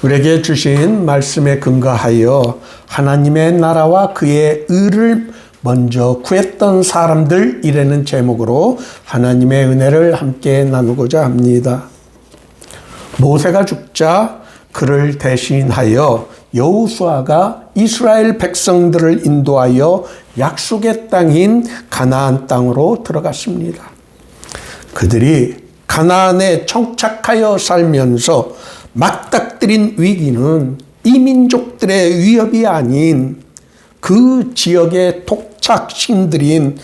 우리에게 주신 말씀에 근거하여 하나님의 나라와 그의 의를 먼저 구했던 사람들 이라는 제목으로 하나님의 은혜를 함께 나누고자 합니다. 모세가 죽자 그를 대신하여 여호수아가 이스라엘 백성들을 인도하여 약속의 땅인 가나안 땅으로 들어갔습니다. 그들이 가나안에 정착하여 살면서 맞닥뜨린 위기는 이민족들의 위협이 아닌 그 지역의 독착신들인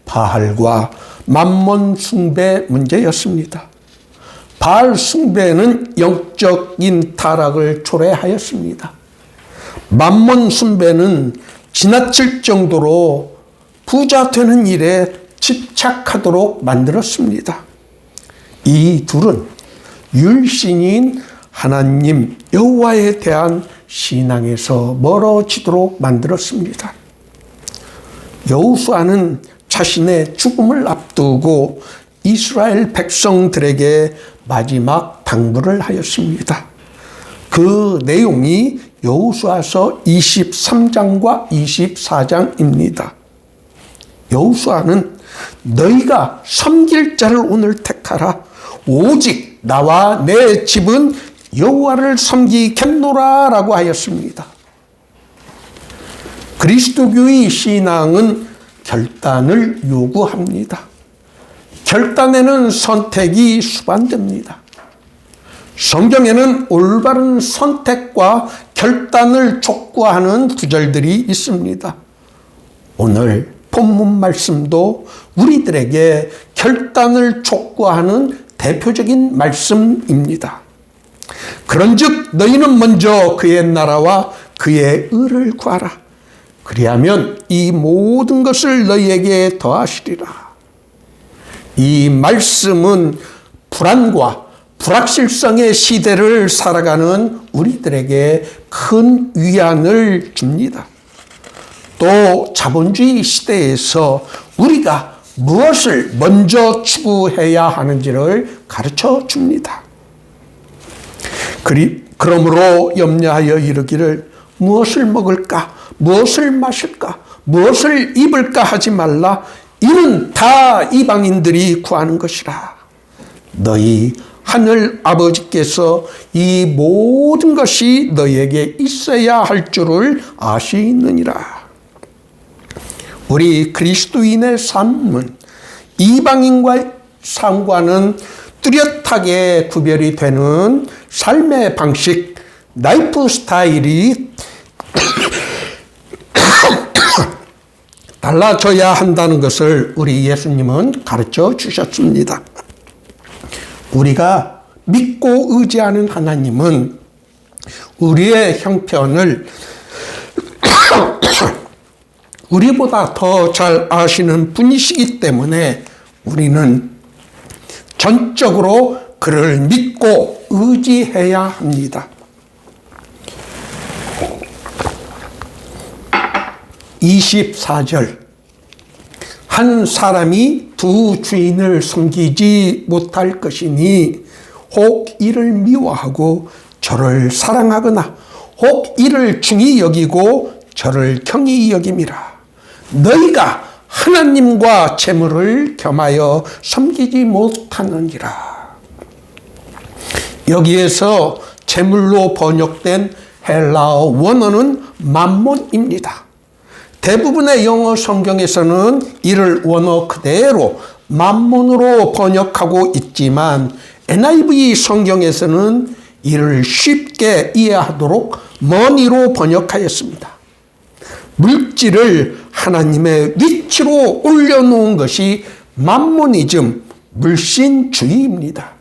바알과 맘몬 숭배 문제였습니다. 바알 숭배는 영적인 타락을 초래하였습니다. 맘몬 숭배는 지나칠 정도로 부자 되는 일에 집착하도록 만들었습니다. 이 둘은 율신인 하나님 여호와에 대한 신앙에서 멀어지도록 만들었습니다. 여호수아는 자신의 죽음을 앞두고 이스라엘 백성들에게 마지막 당부를 하였습니다. 그 내용이 여호수아서 23장과 24장입니다. 여호수아는 너희가 섬길 자를 오늘 택하라. 오직 나와 내 집은 여호와를 섬기겠노라 라고 하였습니다. 그리스도교의 신앙은 결단을 요구합니다. 결단에는 선택이 수반됩니다. 성경에는 올바른 선택과 결단을 촉구하는 구절들이 있습니다. 오늘 본문 말씀도 우리들에게 결단을 촉구하는 대표적인 말씀입니다. 그런즉 너희는 먼저 그의 나라와 그의 의를 구하라. 그리하면 이 모든 것을 너희에게 더하시리라. 이 말씀은 불안과 불확실성의 시대를 살아가는 우리들에게 큰 위안을 줍니다. 또 자본주의 시대에서 우리가 무엇을 먼저 추구해야 하는지를 가르쳐 줍니다. 그러므로 염려하여 이르기를 무엇을 먹을까, 무엇을 마실까, 무엇을 입을까 하지 말라. 이는 다 이방인들이 구하는 것이라. 너희 하늘 아버지께서 이 모든 것이 너희에게 있어야 할 줄을 아시느니라. 우리 그리스도인의 삶은 이방인과의 삶과는 뚜렷하게 구별이 되는 삶의 방식, 라이프 스타일이 달라져야 한다는 것을 우리 예수님은 가르쳐 주셨습니다. 우리가 믿고 의지하는 하나님은 우리의 형편을 우리보다 더 잘 아시는 분이시기 때문에 우리는 전적으로 그를 믿고 의지해야 합니다. 24절 한 사람이 두 주인을 섬기지 못할 것이니 혹 이를 미워하고 저를 사랑하거나 혹 이를 중히 여기고 저를 경히 여김이라. 너희가 하나님과 재물을 겸하여 섬기지 못하느니라. 여기에서 재물로 번역된 헬라어 원어는 맘몬입니다. 대부분의 영어 성경에서는 이를 원어 그대로 맘몬으로 번역하고 있지만 NIV 성경에서는 이를 쉽게 이해하도록 머니로 번역하였습니다. 물질을 하나님의 위치로 올려놓은 것이 맘모니즘, 물신주의입니다.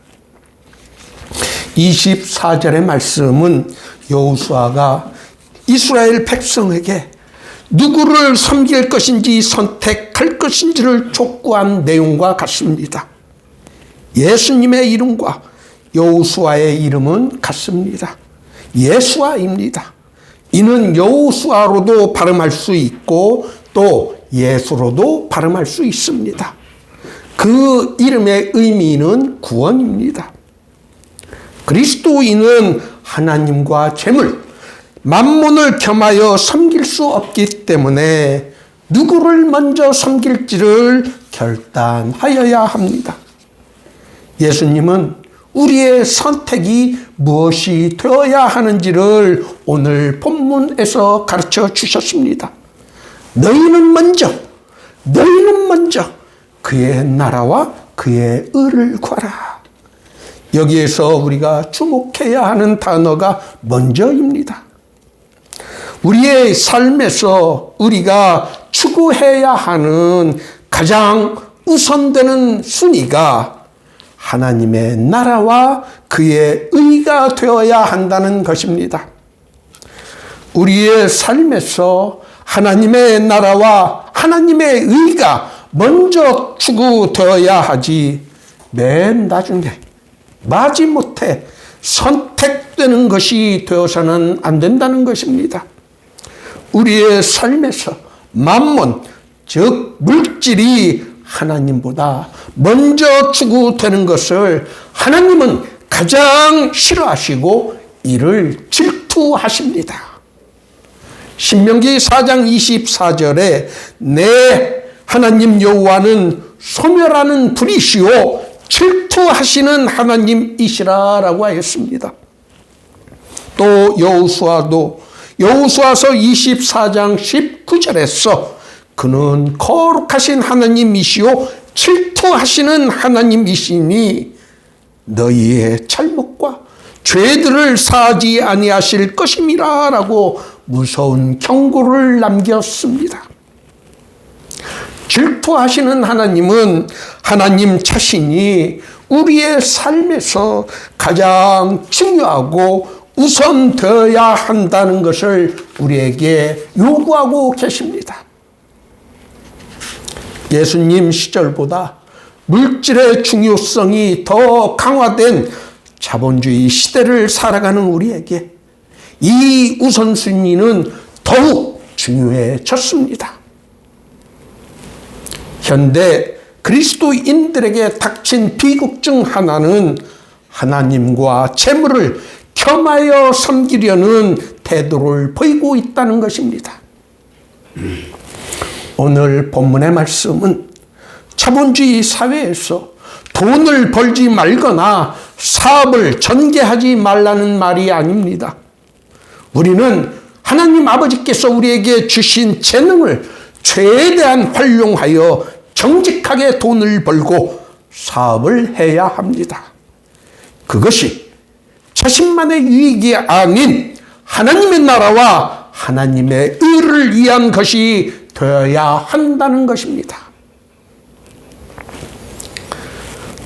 24절의 말씀은 여호수아가 이스라엘 백성에게 누구를 섬길 것인지 선택할 것인지를 촉구한 내용과 같습니다. 예수님의 이름과 여호수아의 이름은 같습니다. 예수아입니다. 이는 여호수아로도 발음할 수 있고 또 예수로도 발음할 수 있습니다. 그 이름의 의미는 구원입니다. 그리스도인은 하나님과 재물, 만몬을 겸하여 섬길 수 없기 때문에 누구를 먼저 섬길지를 결단하여야 합니다. 예수님은 우리의 선택이 무엇이 되어야 하는지를 오늘 본문에서 가르쳐 주셨습니다. 너희는 먼저 그의 나라와 그의 의를 구하라. 여기에서 우리가 주목해야 하는 단어가 먼저입니다. 우리의 삶에서 우리가 추구해야 하는 가장 우선되는 순위가 하나님의 나라와 그의 의가 되어야 한다는 것입니다. 우리의 삶에서 하나님의 나라와 하나님의 의가 먼저 추구되어야 하지 맨 나중에 마지못해 선택되는 것이 되어서는 안 된다는 것입니다. 우리의 삶에서 만몬, 즉 물질이 하나님보다 먼저 추구되는 것을 하나님은 가장 싫어하시고 이를 질투하십니다. 신명기 4장 24절에 내 하나님 여호와는 소멸하는 불이시오 질투하시는 하나님이시라라고 하였습니다. 또 여호수아서 24장 19절에서 그는 거룩하신 하나님이시오 질투하시는 하나님이시니 너희의 잘못과 죄들을 사하지 아니하실 것임이라 라고 무서운 경고를 남겼습니다. 질투하시는 하나님은 하나님 자신이 우리의 삶에서 가장 중요하고 우선되어야 한다는 것을 우리에게 요구하고 계십니다. 예수님 시절보다 물질의 중요성이 더 강화된 자본주의 시대를 살아가는 우리에게 이 우선순위는 더욱 중요해졌습니다. 현대 그리스도인들에게 닥친 비극 중 하나는 하나님과 재물을 겸하여 섬기려는 태도를 보이고 있다는 것입니다. 오늘 본문의 말씀은 자본주의 사회에서 돈을 벌지 말거나 사업을 전개하지 말라는 말이 아닙니다. 우리는 하나님 아버지께서 우리에게 주신 재능을 최대한 활용하여 정직하게 돈을 벌고 사업을 해야 합니다. 그것이 자신만의 유익이 아닌 하나님의 나라와 하나님의 의를 위한 것이 되어야 한다는 것입니다.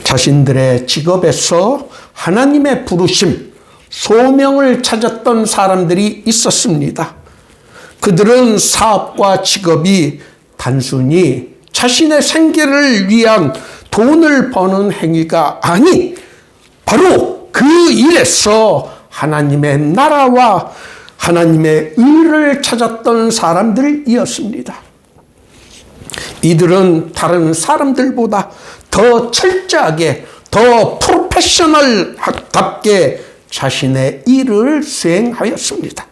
자신들의 직업에서 하나님의 부르심, 소명을 찾았던 사람들이 있었습니다. 그들은 사업과 직업이 단순히 자신의 생계를 위한 돈을 버는 행위가 아닌 바로 그 일에서 하나님의 나라와 하나님의 의를 찾았던 사람들이었습니다. 이들은 다른 사람들보다 더 철저하게, 더 프로페셔널답게 자신의 일을 수행하였습니다.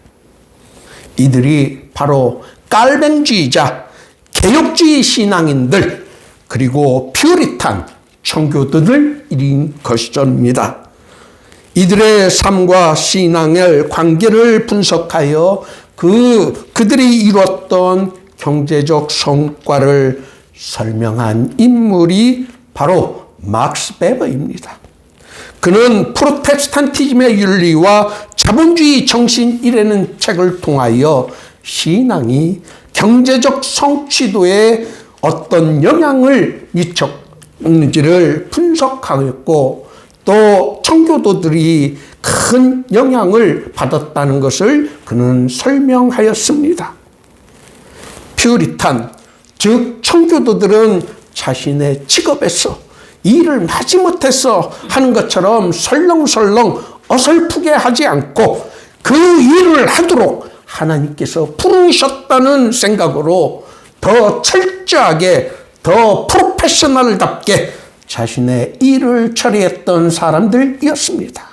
이들이 바로 깔뱅주의자, 개혁주의 신앙인들, 그리고 퓨리탄 청교도들인 것입니다. 이들의 삶과 신앙의 관계를 분석하여 그들이 이뤘던 경제적 성과를 설명한 인물이 바로 막스 베버입니다. 그는 프로테스탄티즘의 윤리와 자본주의 정신이라는 책을 통하여 신앙이 경제적 성취도에 어떤 영향을 미쳤는지를 분석하였고 또 청교도들이 큰 영향을 받았다는 것을 그는 설명하였습니다. 퓨리탄, 즉 청교도들은 자신의 직업에서 일을 마지못해서 하는 것처럼 설렁설렁 어설프게 하지 않고 그 일을 하도록 하나님께서 부르셨다는 생각으로 더 철저하게, 더 프로페셔널답게 자신의 일을 처리했던 사람들이었습니다.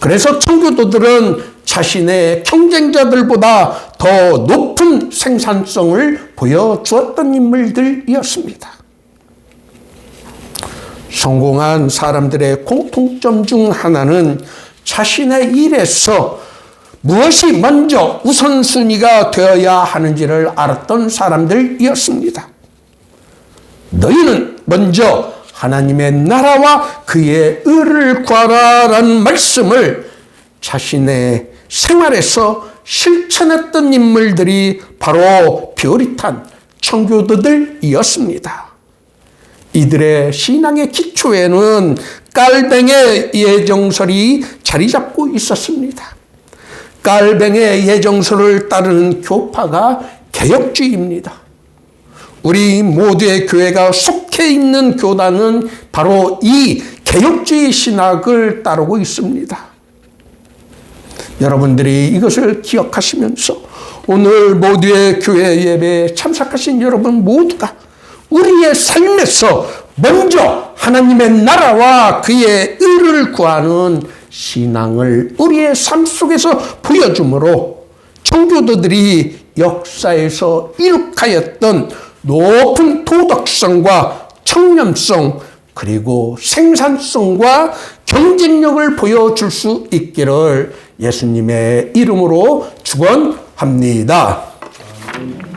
그래서 청교도들은 자신의 경쟁자들보다 더 높은 생산성을 보여주었던 인물들이었습니다. 성공한 사람들의 공통점 중 하나는 자신의 일에서 무엇이 먼저 우선순위가 되어야 하는지를 알았던 사람들이었습니다. 너희는 먼저 하나님의 나라와 그의 의를 구하라라는 말씀을 자신의 생활에서 실천했던 인물들이 바로 비오리탄 청교도들이었습니다. 이들의 신앙의 기초에는 깔뱅의 예정설이 자리 잡고 있었습니다. 깔뱅의 예정설을 따르는 교파가 개혁주의입니다. 우리 모두의 교회가 속해 있는 교단은 바로 이 개혁주의 신학을 따르고 있습니다. 여러분들이 이것을 기억하시면서 오늘 모두의 교회 예배에 참석하신 여러분 모두가 우리의 삶에서 먼저 하나님의 나라와 그의 의를 구하는 신앙을 우리의 삶 속에서 보여주므로 청교도들이 역사에서 이룩하였던 높은 도덕성과 청렴성 그리고 생산성과 경쟁력을 보여줄 수 있기를 예수님의 이름으로 축원합니다.